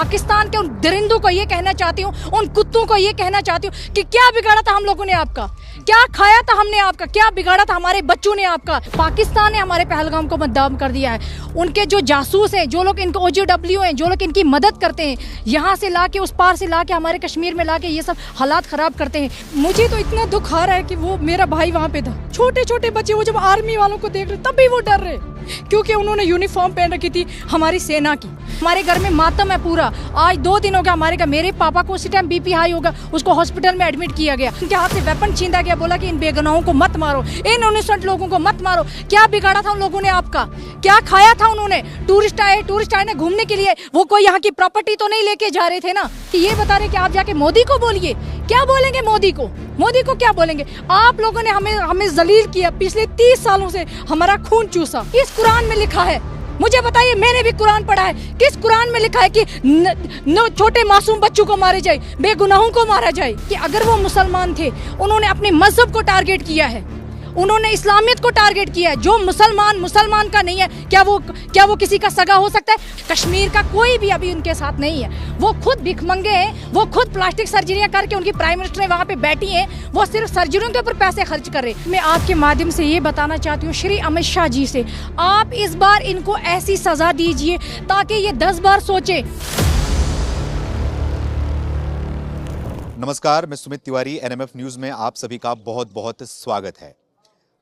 पाकिस्तान के उन दरिंदों को ये कहना चाहती हूँ, उन कुत्तों को ये कहना चाहती हूँ कि क्या बिगाड़ा था हम लोगों ने आपका, क्या खाया था हमने आपका, क्या बिगाड़ा था हमारे बच्चों ने आपका। पाकिस्तान ने हमारे पहलगाम को बदनाम कर दिया है। उनके जो जासूस हैं, जो लोग इनको OJW हैं, जो लोग इनकी मदद करते हैं, यहाँ से ला के उस पार से ला के हमारे कश्मीर में ला के ये सब हालात ख़राब करते हैं। मुझे तो इतना दुख आ रहा है कि वो मेरा भाई वहाँ पे था, छोटे छोटे बच्चे वो जब आर्मी वालों को देख रहे तभी वो डर रहे, क्योंकि उन्होंने यूनिफॉर्म पहन रखी थी हमारी सेना की। हमारे घर में मातम है पूरा। आज 2 दिन हो गया हमारे घर, मेरे पापा को उसी टाइम BP हाई होगा, उसको हॉस्पिटल में एडमिट किया गया। उनके हाथ से वेपन छीना गया, बोला कि इन बेगुनाहों को मत मारो, इन इनोसेंट लोगों को मत मारो। क्या बिगाड़ा था उन लोगों ने आपका, क्या खाया था उन्होंने। टूरिस्ट आए ना घूमने के लिए, वो कोई यहाँ की प्रॉपर्टी तो नहीं लेके जा रहे थे ना कि ये बता रहे कि आप जाके मोदी को बोलिए। क्या बोलेंगे मोदी को क्या बोलेंगे। आप लोगों ने हमें जलील किया, पिछले 30 सालों से हमारा खून चूसा। इस कुरान में लिखा है, मुझे बताइए, मैंने भी कुरान पढ़ा है, किस कुरान में लिखा है कि छोटे मासूम बच्चों को मारे जाए, बेगुनाहों को मारा जाए। कि अगर वो मुसलमान थे, उन्होंने अपने मजहब को टारगेट किया है, उन्होंने इस्लामियत को टारगेट किया है। जो मुसलमान का नहीं है, क्या वो किसी का सगा हो सकता है। कश्मीर का कोई भी अभी उनके साथ नहीं है, वो खुद भिखमंगे हैं, वो खुद प्लास्टिक सर्जरियां करके, उनकी प्राइम मिनिस्टर वहाँ पे बैठी हैं, वो सिर्फ सर्जरियों के ऊपर पैसे खर्च कर रहे। मैं आपके माध्यम से ये बताना चाहती हूँ श्री अमित शाह जी से, आप इस बार इनको ऐसी सजा दीजिए ताकि ये 10 बार सोचे। नमस्कार, मैं सुमित तिवारी, NMF न्यूज़ में आप सभी का बहुत बहुत स्वागत है।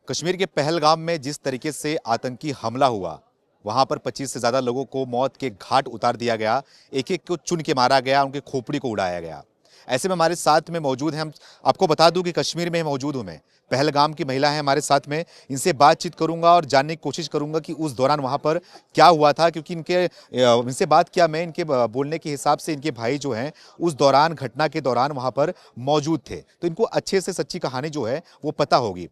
कश्मीर के पहलगाम में जिस तरीके से आतंकी हमला हुआ, वहां पर 25 से ज़्यादा लोगों को मौत के घाट उतार दिया गया, एक एक को चुन के मारा गया, उनके खोपड़ी को उड़ाया गया। ऐसे में हमारे साथ में मौजूद हैं, हम आपको बता दूं कि कश्मीर में मौजूद हूं मैं, पहलगाम की महिला है हमारे साथ में, इनसे बातचीत करूंगा और जानने की कोशिश करूंगा कि उस दौरान वहां पर क्या हुआ था, क्योंकि इनसे बात किया मैं, इनके बोलने के हिसाब से इनके भाई जो हैं उस दौरान, घटना के दौरान वहां पर मौजूद थे, तो इनको अच्छे से सच्ची कहानी जो है वो पता होगी।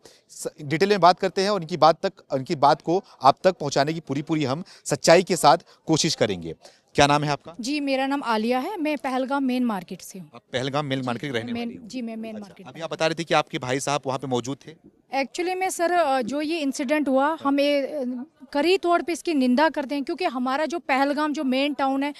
डिटेल में बात करते हैं और उनकी बात को आप तक पहुँचाने की पूरी हम सच्चाई के साथ कोशिश करेंगे। क्या नाम है आपका? जी, मेरा नाम आलिया है, मैं पहलगाम मेन मार्केट से हूँ। आप पहलगाम मेन मार्केट के रहने वाली हो? जी, मैं मेन मार्केट। अभी आप बता रहे थे कि आपके भाई साहब वहाँ पे मौजूद थे। एक्चुअली में सर, जो ये इंसिडेंट हुआ, हमें कड़ी तौर पे इसकी निंदा करते हैं, क्योंकि हमारा जो पहलगाम जो मेन टाउन है,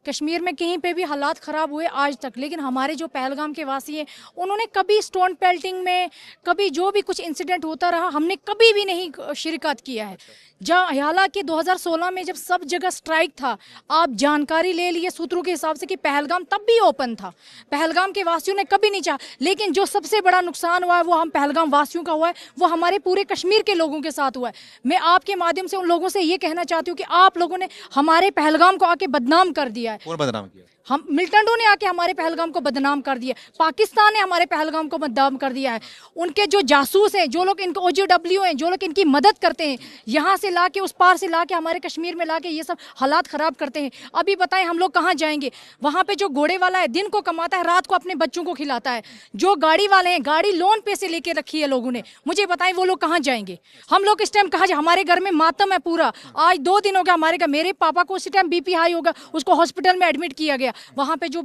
कश्मीर में कहीं पे भी हालात ख़राब हुए आज तक, लेकिन हमारे जो पहलगाम के वासी हैं, उन्होंने कभी स्टोन पेल्टिंग में, कभी जो भी कुछ इंसिडेंट होता रहा, हमने कभी भी नहीं शिरकत किया है। हालांकि 2016 में जब सब जगह स्ट्राइक था, आप जानकारी ले लिए सूत्रों के हिसाब से कि पहलगाम तब भी ओपन था, पहलगाम के वासियों ने कभी नहीं चाहा। लेकिन जो सबसे बड़ा नुकसान हुआ है वो हम पहलगाम वासियों का हुआ है, वो हमारे पूरे कश्मीर के लोगों के साथ हुआ है। मैं आपके माध्यम से उन लोगों से ये कहना चाहती हूँ कि आप लोगों ने हमारे पहलगाम को आके बदनाम कर दिया है। कौन बदनाम किया? हम मिलिटेंटों ने आके हमारे पहलगाम को बदनाम कर दिया, पाकिस्तान ने हमारे पहलगाम को बदनाम कर दिया है। उनके जो जासूस हैं, जो लोग इनको OJW हैं, जो लोग इनकी मदद करते हैं, यहाँ से ला के उस पार से ला के हमारे कश्मीर में ला के ये सब हालात ख़राब करते हैं। अभी बताएं हम लोग कहाँ जाएंगे। वहाँ पे जो घोड़े वाला है, दिन को कमाता है, रात को अपने बच्चों को खिलाता है। जो गाड़ी वाले हैं, गाड़ी लोन पे से लेके रखी है लोगों ने, मुझे बताएं वो लोग कहाँ जाएंगे। हम लोग इस टाइम कहाँ जाए, हमारे घर में मातम है पूरा। आज 2 दिन हो गया हमारे घर, मेरे पापा को उसी टाइम BP हाई होगा, उसको हॉस्पिटल में एडमिट किया गया। वहाँ पे जो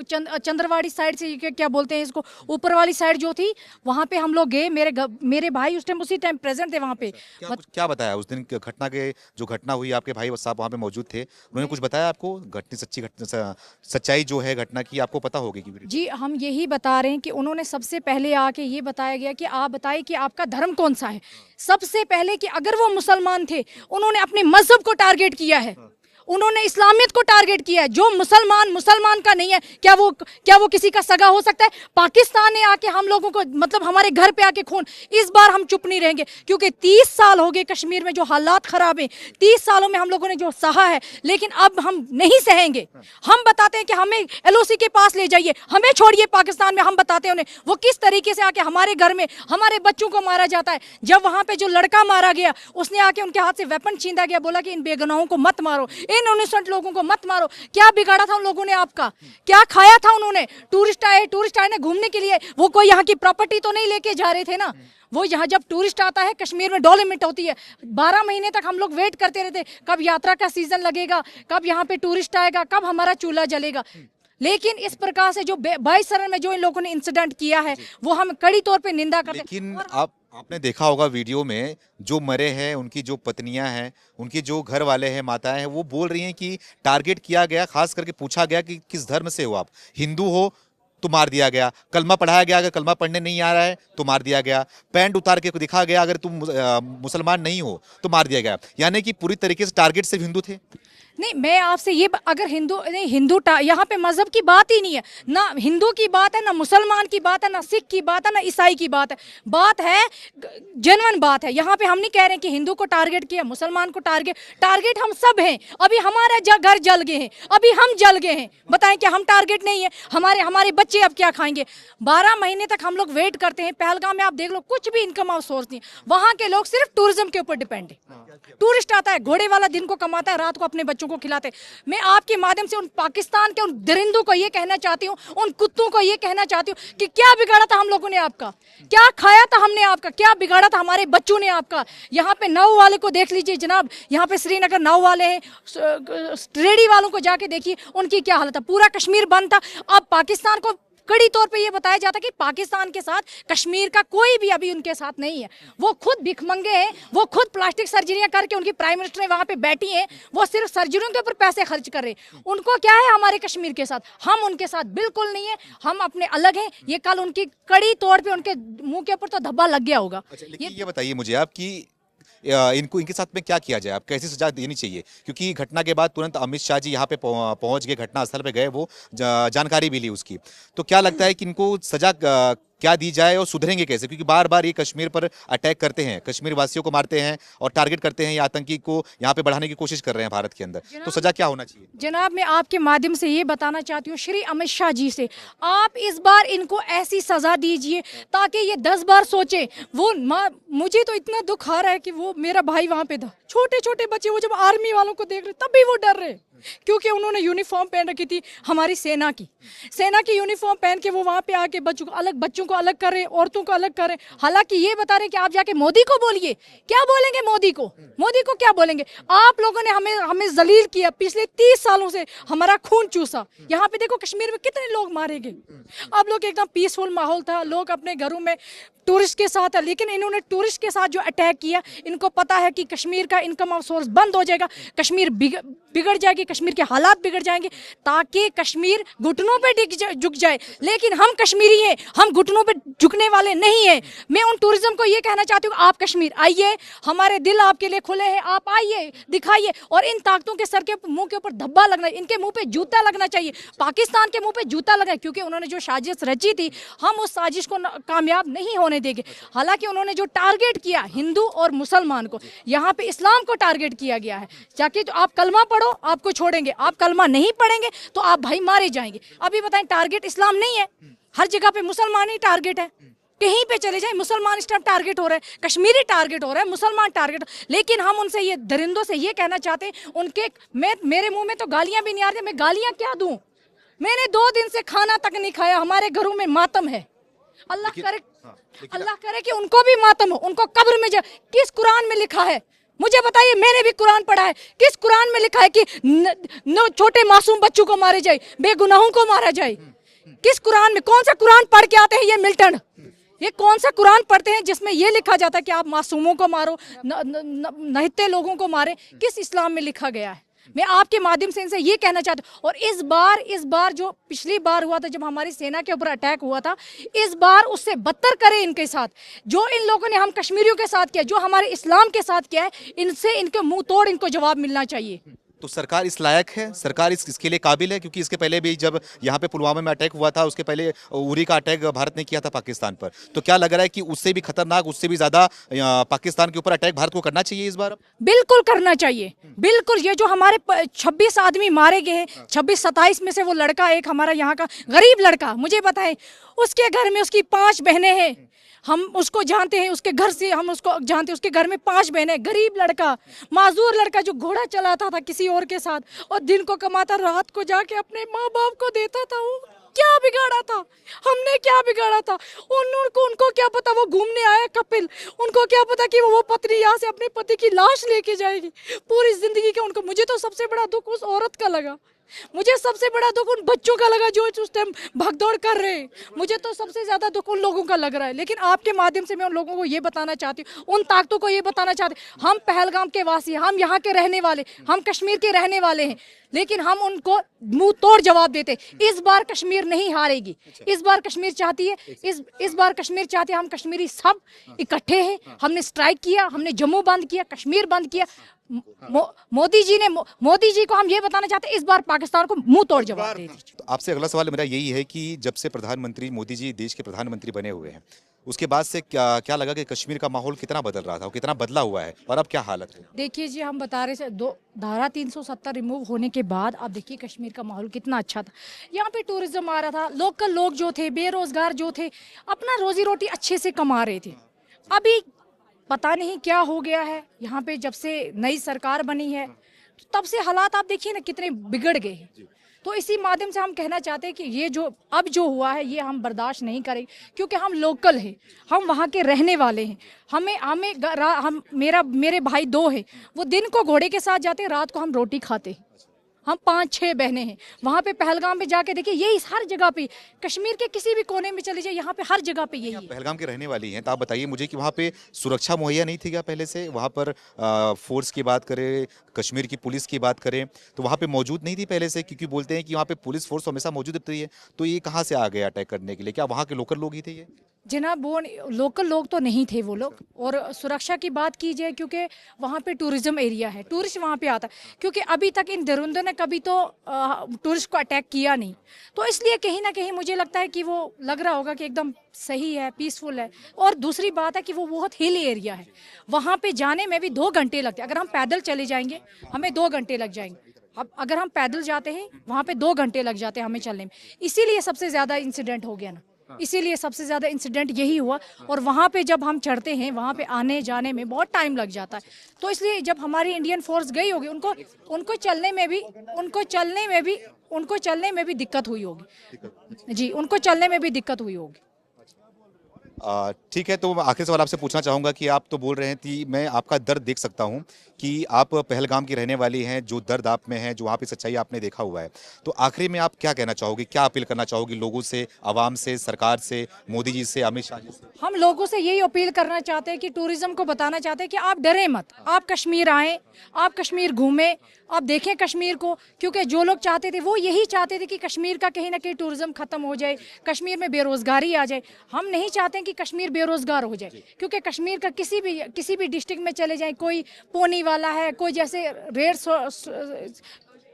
चंद्रवाड़ी साइड से, क्या बोलते हैं इसको, ऊपर वाली साइड जो थी, वहाँ पे हम लोग गए। मेरे भाई उसी टाइम प्रेजेंट थे वहाँ पे। क्या बताया उस दिन जो घटना हुई, आपके भाई साहब वहाँ पे मौजूद थे, उन्होंने कुछ बताया आपको? सच्चाई जो है घटना की आपको पता होगी कि? जी, हम यही बता रहे हैं कि उन्होंने सबसे पहले आके ये बताया गया कि आप बताइए कि आपका धर्म कौन सा है। सबसे पहले कि अगर वो मुसलमान थे, उन्होंने अपने मजहब को टारगेट किया है, उन्होंने इस्लामियत को टारगेट किया है। जो मुसलमान का नहीं है, क्या वो किसी का सगा हो सकता है। पाकिस्तान ने आके हम लोगों को, मतलब हमारे घर पे आके खून, इस बार हम चुप नहीं रहेंगे, क्योंकि 30 साल हो गए कश्मीर में जो हालात खराब हैं, 30 सालों में हम लोगों ने जो सहा है, लेकिन अब हम नहीं सहेंगे। हम बताते हैं कि हमें LOC के पास ले जाइए, हमें छोड़िए पाकिस्तान में। हम बताते हैं उन्हें वो किस तरीके से आके हमारे घर में हमारे बच्चों को मारा जाता है। जब वहाँ पे जो लड़का मारा गया, उसने आके उनके हाथ से वेपन छीना गया, बोला कि इन बेगुनाहों को मत मारो, इन इनोसेंट लोगों को मत मारो। क्या बिगाड़ा था उन लोगों ने आपका, क्या खाया था उन्होंने। टूरिस्ट आए ना घूमने के लिए, वो कोई यहाँ की प्रॉपर्टी तो नहीं लेके जा रहे थे ना। वो यहाँ जब टूरिस्ट आता है, कश्मीर में डॉलमेंट होती है, 12 महीने तक हम लोग वेट करते रहते, कब यात्रा का सीजन लगेगा, कब यहाँ पे टूरिस्ट आएगा, कब हमारा चूल्हा जलेगा। लेकिन इस प्रकार से जो 22 शरण में जो इन लोगों ने इंसिडेंट किया है, वो हम कड़ी तौर पे निंदा करते हैं। लेकिन आपने देखा होगा वीडियो में जो मरे हैं, उनकी जो पत्नियां हैं, उनकी जो घर वाले हैं, माताएं हैं, वो बोल रही हैं कि टारगेट किया गया, खास करके पूछा गया कि किस धर्म से हो आप, हिंदू हो तो मार दिया गया, कलमा पढ़ाया गया, अगर कलमा पढ़ने नहीं आ रहा है तो मार दिया गया, पैंट उतार के दिखा गया, अगर तुम मुसलमान नहीं हो तो मार दिया गया। यानी कि पूरी तरीके से टारगेट सिर्फ हिंदू थे। नहीं, मैं आपसे ये अगर हिंदू नहीं, यहाँ पे मजहब की बात ही नहीं है, ना हिंदू की बात है, ना मुसलमान की बात है, ना सिख की बात है, ना ईसाई की बात है। बात है जेन्युइन बात है। यहाँ पे हम नहीं कह रहे कि हिंदू को टारगेट किया, मुसलमान को टारगेट हम सब हैं। अभी हमारे घर जल गए हैं, अभी हम जल गए हैं, बताएं क्या हम टारगेट नहीं है? हमारे बच्चे अब क्या खाएंगे? 12 महीने तक हम लोग वेट करते हैं। पहलगाम में आप देख लो, कुछ भी इनकम ऑफ सोर्स नहीं, वहां के लोग सिर्फ टूरिज्म के ऊपर डिपेंड है। टूरिस्ट आता है, घोड़े वाला दिन को कमाता है, रात को अपने बच्चों को खिलाते। मैं आपके माध्यम से उन पाकिस्तान के उन दरिंदों को ये कहना चाहती हूँ, उन कुत्तों को ये कहना चाहती हूँ कि क्या बिगाड़ा था हम लोगों ने आपका, क्या खाया था हमने आपका, क्या बिगाड़ा था हमारे बच्चों ने आपका। यहाँ पे नाव वाले को देख लीजिए जनाब, यहाँ पे श्रीनगर नाव वाले हैं, रेडी वालों को जाके देखिए उनकी क्या हालत है। पूरा कश्मीर बंद था। अब पाकिस्तान को कड़ी तौर पे ये बताया जाता कि पाकिस्तान के साथ कश्मीर का कोई भी अभी उनके साथ नहीं है। वो खुद भिखमंगे हैं, वो खुद प्लास्टिक सर्जरियां करके, उनकी प्राइम मिनिस्टर वहां पे बैठी हैं, वो सिर्फ सर्जरियों के ऊपर पैसे खर्च कर रहे हैं। उनको क्या है हमारे कश्मीर के साथ? हम उनके साथ बिल्कुल नहीं है, हम अपने अलग हैं। ये कल उनकी कड़ी तौर पे उनके मुंह के ऊपर तो धब्बा लग गया होगा। ये बताइए मुझे आप कि इनके साथ में क्या किया जाए, आप कैसी सजा देनी चाहिए? क्योंकि घटना के बाद तुरंत अमित शाह जी यहाँ पे पहुंच गए, घटना स्थल पे गए, वो जानकारी भी ली उसकी। तो क्या लगता है कि इनको सजा क्या दी जाए और सुधरेंगे कैसे? क्योंकि बार बार ये कश्मीर पर अटैक करते हैं, कश्मीर वासियों को मारते हैं और टारगेट करते हैं, ये आतंकी को यहाँ पे बढ़ाने की कोशिश कर रहे हैं भारत के अंदर। तो सजा क्या होना चाहिए? जनाब, मैं आपके माध्यम से ये बताना चाहती हूँ श्री अमित शाह जी से, आप इस बार इनको ऐसी सजा दीजिए ताकि ये 10 बार सोचे। वो मुझे तो इतना दुख आ रहा है कि वो मेरा भाई वहां पे था, छोटे छोटे बच्चे, वो जब आर्मी वालों को देख रहे तब भी वो डर रहे, क्योंकि उन्होंने यूनिफॉर्म पहन रखी थी हमारी सेना की यूनिफॉर्म पहन के वो वहां पे आके बच्चों को अलग कर रहे, औरतों को अलग कर रहे। हालांकि ये बता रहे कि आप जाके मोदी को बोलिए। क्या बोलेंगे मोदी को क्या बोलेंगे? आप लोगों ने हमें जलील किया, पिछले 30 सालों से हमारा खून चूसा। यहाँ पे देखो कश्मीर में कितने लोग मारे गए। अब लोग एकदम पीसफुल माहौल था, लोग अपने घरों में टूरिस्ट के साथ है, लेकिन इन्होंने टूरिस्ट के साथ जो अटैक किया, इनको पता है कि कश्मीर का इनकम ऑफ सोर्स बंद हो जाएगा, कश्मीर बिगड़ जाएगी, कश्मीर के हालात बिगड़ जाएंगे, ताकि कश्मीर घुटनों पे झुक जाए। लेकिन हम कश्मीरी हैं, हम घुटनों पे झुकने वाले नहीं हैं। मैं उन टूरिज्म को ये कहना चाहती हूँ, आप कश्मीर आइए, हमारे दिल आपके लिए खुले हैं, आप आइए, दिखाइए। और इन ताकतों के सर के मुंह के ऊपर धब्बा लगना, इनके मुंह पे जूता लगना चाहिए, पाकिस्तान के मुंह पे जूता लगा, क्योंकि उन्होंने जो साजिश रची थी, हम उस साजिश को कामयाब नहीं होने देंगे। हालांकि उन्होंने जो टारगेट किया हिंदू और मुसलमान को, यहाँ पे इस्लाम को टारगेट किया गया है। जाके तो आप कलमा पढ़ो, आपको छोड़ेंगे, आप कलमा नहीं पढ़ेंगे तो आप भाई मारे जाएंगे। अभी बताएं, टारगेट इस्लाम नहीं है, हर जगह पे मुसलमान ही टारगेट है। कहीं पे चले जाए मुसलमान इस टाइम टारगेट हो रहा है, कश्मीरी टारगेट हो रहा है, मुसलमान टारगेट। लेकिन हम उनसे ये दरिंदों से ये कहना चाहते हैं, उनके मेरे मुंह में तो गालियां भी नहीं आ रही, मैं गालियां क्या दूं? मैंने 2 दिन से खाना तक नहीं खाया, हमारे घरों में मातम है। अल्लाह करे कि उनको भी मातम हो, उनको कब्र में जा। किस कुरान में लिखा है मुझे बताइए? मैंने भी कुरान पढ़ा है, किस कुरान में लिखा है कि छोटे मासूम बच्चों को मारे जाए, बेगुनाहों को मारा जाए? किस कुरान में? कौन सा कुरान पढ़ के आते हैं ये मिल्टन? ये कौन सा कुरान पढ़ते हैं जिसमें ये लिखा जाता है कि आप मासूमों को मारो, नहते लोगों को मारे? किस इस्लाम में लिखा गया है? मैं आपके माध्यम से इनसे ये कहना चाहता हूँ। और इस बार जो पिछली बार हुआ था, जब हमारी सेना के ऊपर अटैक हुआ था, इस बार उससे बदतर करें इनके साथ। जो इन लोगों ने हम कश्मीरियों के साथ किया, जो हमारे इस्लाम के साथ किया है, इनसे इनके मुंह तोड़ इनको जवाब मिलना चाहिए। तो सरकार इस लायक है, सरकार इसके लिए काबिल है? क्योंकि इसके पहले भी जब यहाँ पे पुलवामा में अटैक हुआ था, उसके पहले उरी का अटैक भारत ने किया था पाकिस्तान पर। तो क्या लग रहा है कि उससे भी खतरनाक, उससे भी ज्यादा पाकिस्तान के ऊपर अटैक भारत को करना चाहिए इस बार? बिल्कुल करना चाहिए, बिल्कुल। ये जो हमारे 26 आदमी मारे गए हैं, 26-27 में से वो लड़का एक हमारा यहाँ का गरीब लड़का, मुझे बताएं, उसके घर में उसकी 5 बहनें हैं, हम उसको जानते हैं, उसके घर से हम उसको जानते हैं, उसके घर में 5 बहनें, गरीब लड़का, माजूर लड़का, जो घोड़ा चलाता था किसी और के साथ, और दिन को कमाता, रात को जाके अपने माँ बाप को देता था। वो क्या बिगाड़ा था? हमने क्या बिगाड़ा था? उनको क्या पता वो घूमने आया कपिल, उनको क्या पता कि वो पत्नी यहाँ से अपने पति की लाश लेके जाएगी पूरी जिंदगी के। उनको, मुझे तो सबसे बड़ा दुख उस औरत का लगा मुझे सबसे बड़ा दुख उन बच्चों का लगा जो उस टाइम भागदौड़ कर रहे हैं। मुझे तो सबसे ज्यादा दुख उन लोगों का लग रहा है। लेकिन आपके माध्यम से मैं उन लोगों को ये बताना चाहती हूँ, उन ताकतों को ये बताना चाहती हूँ, हम पहलगाम के वासी, हम यहाँ के रहने वाले, हम कश्मीर के रहने वाले हैं, लेकिन हम उनको मुंह तोड़ जवाब देते। इस बार कश्मीर नहीं हारेगी। इस बार कश्मीर चाहती है, इस बार कश्मीर चाहती है। हम कश्मीरी सब इकट्ठे हैं। हमने स्ट्राइक किया, हमने जम्मू बंद किया, कश्मीर बंद किया। मोदी जी को हम ये बताना चाहते हैं, इस बार पाकिस्तान को मुंह तोड़ जवाब दे दीजिए। तो आपसे अगला सवाल मेरा यही है कि जब से प्रधानमंत्री मोदी जी देश के प्रधानमंत्री बने हुए हैं, उसके बाद से क्या लगा कि कश्मीर का माहौल कितना बदल रहा था, और कितना बदला हुआ है, और अब क्या हालत है? देखिए जी, हम बता रहे थे धारा 370 रिमूव होने के बाद आप देखिए कश्मीर का माहौल कितना अच्छा था। यहाँ पे टूरिज्म आ रहा था, लोकल लोग जो थे, बेरोजगार जो थे, अपना रोजी रोटी अच्छे से कमा रहे थे। अभी पता नहीं क्या हो गया है यहाँ पे, जब से नई सरकार बनी है तब से हालात आप देखिए ना कितने बिगड़ गए हैं। तो इसी माध्यम से हम कहना चाहते हैं कि ये जो अब जो हुआ है ये हम बर्दाश्त नहीं करेंगे, क्योंकि हम लोकल हैं, हम वहाँ के रहने वाले हैं। हम मेरे भाई 2 हैं, वो दिन को घोड़े के साथ जाते हैं, रात को हम रोटी खाते हैं। हम 5-6 बहनें हैं। वहाँ पे पहलगाम में जाके देखिए, यही हर जगह पे, कश्मीर के किसी भी कोने में चले जाए, यहाँ पे हर जगह पे यही है। पहलगाम के रहने वाली हैं, तो आप बताइए मुझे कि वहाँ पे सुरक्षा मुहैया नहीं थी क्या पहले से? वहाँ पर फोर्स की बात करें, कश्मीर की पुलिस की बात करें, तो वहाँ पे मौजूद नहीं थी पहले से? क्योंकि बोलते हैं कि वहाँ पे पुलिस फोर्स हमेशा मौजूद रहती है, तो ये कहाँ से आ गए अटैक करने के लिए? क्या वहाँ के लोकल लोग ही थे ये? जनाब, वो लोकल लोग तो नहीं थे वो लोग। और सुरक्षा की बात की जाए, क्योंकि वहाँ पे टूरिज्म एरिया है, टूरिस्ट वहाँ पे आता है, क्योंकि अभी तक इन दरिंदों ने कभी तो टूरिस्ट को अटैक किया नहीं, तो इसलिए कहीं ना कहीं मुझे लगता है कि वो लग रहा होगा कि एकदम सही है, पीसफुल है। और दूसरी बात है कि वो बहुत हिल एरिया है, वहाँ पे जाने में भी 2 घंटे लगते हैं। अगर हम पैदल चले जाएंगे हमें 2 घंटे लग जाएंगे। अब अगर हम पैदल जाते हैं वहाँ पे 2 घंटे लग जाते हैं हमें चलने में। इसीलिए सबसे ज़्यादा इंसिडेंट हो गया ना, इसीलिए सबसे ज़्यादा इंसिडेंट यही हुआ। और वहाँ पे जब हम चढ़ते हैं, वहाँ पे आने जाने में बहुत टाइम लग जाता है। तो इसलिए जब हमारी इंडियन फोर्स गई होगी, उनको चलने में भी दिक्कत हुई होगी जी, उनको चलने में भी दिक्कत हुई होगी। ठीक है, तो आखिरी सवाल आपसे पूछना चाहूँगा कि आप तो बोल रहे हैं कि मैं आपका दर्द देख सकता हूँ कि आप पहलगाम की रहने वाली हैं, जो दर्द आप में है, जो वहाँ पे सच्चाई आपने देखा हुआ है, तो आखिरी में आप क्या कहना चाहोगे, क्या अपील करना चाहोगी लोगों से, आवाम से, सरकार से, मोदी जी से, अमित शाह जी से? हम लोगों से यही अपील करना चाहते हैं कि टूरिज्म को बताना चाहते हैं कि आप डरें मत, आप कश्मीर आएँ, आप कश्मीर घूमें, आप देखें कश्मीर को। क्योंकि जो लोग चाहते थे वो यही चाहते थे कि कश्मीर का कहीं ना कहीं टूरिज्म खत्म हो जाए, कश्मीर में बेरोजगारी आ जाए। हम नहीं चाहते कि कश्मीर बेरोजगार हो जाए, क्योंकि कश्मीर का किसी भी डिस्ट्रिक्ट में चले जाएं, कोई पोनी वाला है, कोई जैसे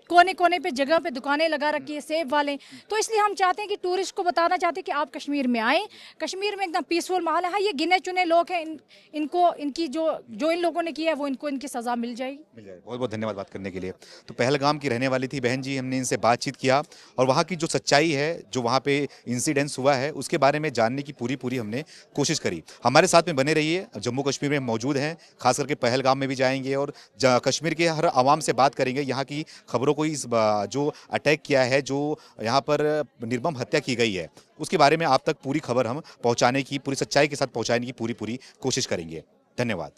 कोने कोने पे जगह पे दुकानें लगा रखी है सेब वाले। तो इसलिए हम चाहते हैं कि टूरिस्ट को बताना चाहते हैं कि आप कश्मीर में आएँ, कश्मीर में एकदम पीसफुल माहौल है। हाँ, ये गिने चुने लोग हैं, इनको इनकी जो इन लोगों ने किया है वो इनकी सज़ा मिल जाएगी। बहुत बहुत धन्यवाद बात करने के लिए। तो पहलगाम की रहने वाली थी बहन जी, हमने इनसे बातचीत किया और वहाँ की जो सच्चाई है, जो वहाँ पे इंसिडेंट्स हुआ है, उसके बारे में जानने की पूरी हमने कोशिश करी। हमारे साथ में बने रहिए, जम्मू कश्मीर में मौजूद हैं, खास करके पहलगाम में भी जाएंगे और कश्मीर के हर आवाम से बात करेंगे। यहाँ की खबरों को, इस जो अटैक किया है, जो यहाँ पर निर्मम हत्या की गई है, उसके बारे में आप तक पूरी खबर हम पहुँचाने की, पूरी सच्चाई के साथ पहुँचाने की पूरी कोशिश करेंगे। धन्यवाद।